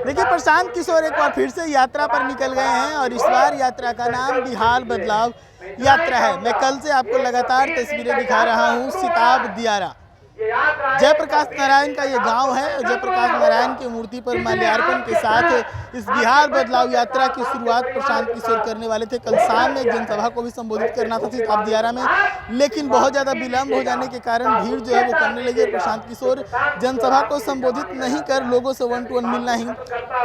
देखिए, प्रशांत किशोर एक बार फिर से यात्रा पर निकल गए हैं और इस बार यात्रा का नाम बिहार बदलाव यात्रा है। मैं कल से आपको लगातार तस्वीरें दिखा रहा हूँ सिताब दियारा। जयप्रकाश नारायण का ये गांव है और जयप्रकाश नारायण की मूर्ति पर माल्यार्पण के साथ इस बिहार बदलाव यात्रा की शुरुआत प्रशांत किशोर करने वाले थे। कल शाम में एक जनसभा को भी संबोधित करना था सिताब दियारा में, लेकिन बहुत ज़्यादा विलंब हो जाने के कारण भीड़ जो है वो कमने लगी और प्रशांत किशोर जनसभा को संबोधित नहीं कर लोगों से 1 to 1 मिलना ही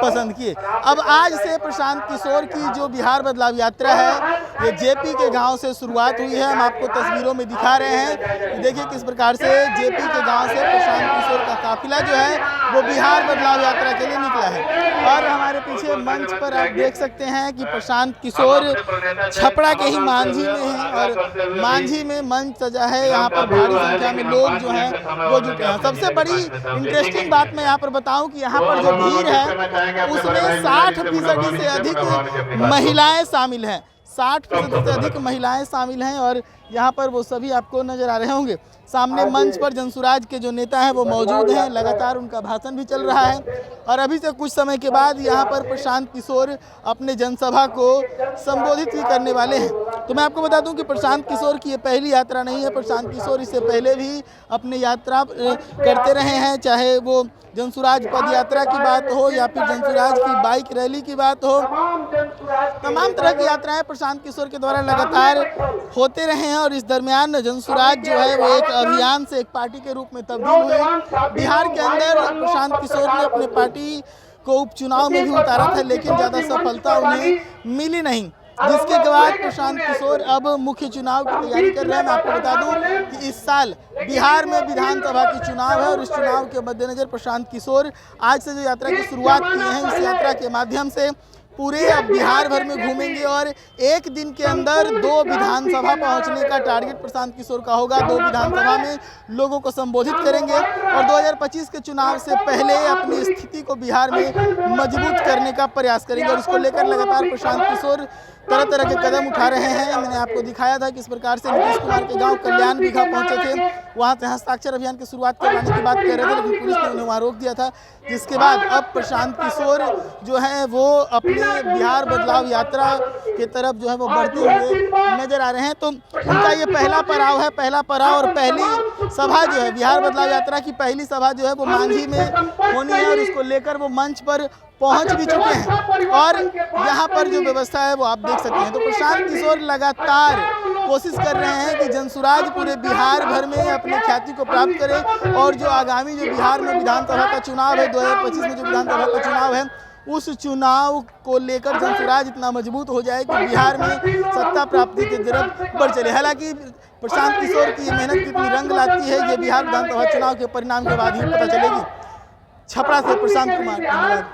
पसंद किए। अब आज से प्रशांत किशोर की जो बिहार बदलाव यात्रा है ये जेपी के गाँव से शुरुआत हुई है। हम आपको तस्वीरों में दिखा रहे हैं, देखिए किस प्रकार से जेपी के गांव से प्रशांत किशोर का काफिला जो है वो बिहार बदलाव यात्रा के लिए निकला है। और हमारे पीछे मंच पर आप देख सकते हैं कि प्रशांत किशोर छपरा के ही मांझी में हैं और मांझी में मंच सजा है। यहाँ पर भारी संख्या में लोग जो हैं वो जुटे हैं। सबसे बड़ी इंटरेस्टिंग बात मैं यहाँ पर बताऊं कि यहाँ पर जो भीड़ है उसमें 60% से अधिक महिलाएं शामिल हैं। 60% से अधिक महिलाएं शामिल हैं और यहाँ पर वो सभी आपको नजर आ रहे होंगे। सामने मंच पर जनसुराज के जो नेता हैं वो मौजूद हैं, लगातार उनका भाषण भी चल रहा है और अभी से कुछ समय के बाद यहाँ पर प्रशांत किशोर अपने जनसभा को संबोधित भी करने वाले हैं। तो मैं आपको बता दूं कि प्रशांत किशोर की ये पहली यात्रा नहीं है। प्रशांत किशोर इससे पहले भी अपनी यात्रा करते रहे हैं, चाहे वो जनसुराज पद यात्रा की बात हो या फिर जनसुराज की बाइक रैली की बात हो। तमाम तरह की यात्राएं प्रशांत किशोर के द्वारा लगातार होते रहे हैं और इस दरमियान जनसुराज जो है वो एक अभियान से एक पार्टी के रूप में तब्दील हुई। बिहार के अंदर प्रशांत किशोर ने अपने पार्टी को उपचुनाव में भी उतारा था, लेकिन ज़्यादा सफलता उन्हें मिली नहीं, जिसके बाद प्रशांत किशोर अब मुख्य चुनाव की तैयारी कर रहे हैं। मैं आपको बता दूं कि इस साल बिहार में विधानसभा की चुनाव है और इस चुनाव के मद्देनजर प्रशांत किशोर आज से जो यात्रा की शुरुआत की है, इस यात्रा के माध्यम से पूरे अब बिहार भर में घूमेंगे और एक दिन के अंदर 2 विधानसभा पहुंचने का टारगेट प्रशांत किशोर का होगा। 2 विधानसभा में लोगों को संबोधित करेंगे और 2025 के चुनाव से पहले अपनी स्थिति को बिहार में मजबूत करने का प्रयास करेंगे और इसको लेकर लगातार प्रशांत किशोर तरह तरह के कदम उठा रहे हैं। मैंने आपको दिखाया था किस प्रकार से नीतीश कुमार के गांव कल्याण बिघा पहुंचे थे, वहां से हस्ताक्षर अभियान की शुरुआत करवाने की बात कर रहे थे, लेकिन पुलिस ने उन्हें वहां रोक दिया था, जिसके बाद अब प्रशांत किशोर जो है वो अपने बिहार बदलाव यात्रा की तरफ जो है वो बढ़ते हुए नजर आ रहे हैं। तो उनका ये पहला पड़ाव है, पहला पड़ाव और पहली सभा जो है बिहार बदलाव यात्रा की पहली सभा जो है वो मांझी में होनी है और इसको लेकर वो मंच पर पहुंच भी चुके हैं और यहाँ पर जो व्यवस्था है वो आप देख सकते हैं। तो प्रशांत किशोर लगातार कोशिश कर रहे हैं कि जनसुराज पूरे बिहार भर में अपने ख्याति को प्राप्त करे और जो आगामी जो बिहार में विधानसभा का चुनाव है, 2025 में जो विधानसभा का चुनाव है, उस चुनाव को लेकर जनसुराज इतना मजबूत हो जाए कि बिहार में सत्ता प्राप्ति की तरफ बढ़ चले। हालांकि प्रशांत किशोर की मेहनत कितनी रंग लाती है ये बिहार विधानसभा चुनाव के परिणाम के बाद ही पता चलेगी। छपरा से प्रशांत कुमार, धन्यवाद।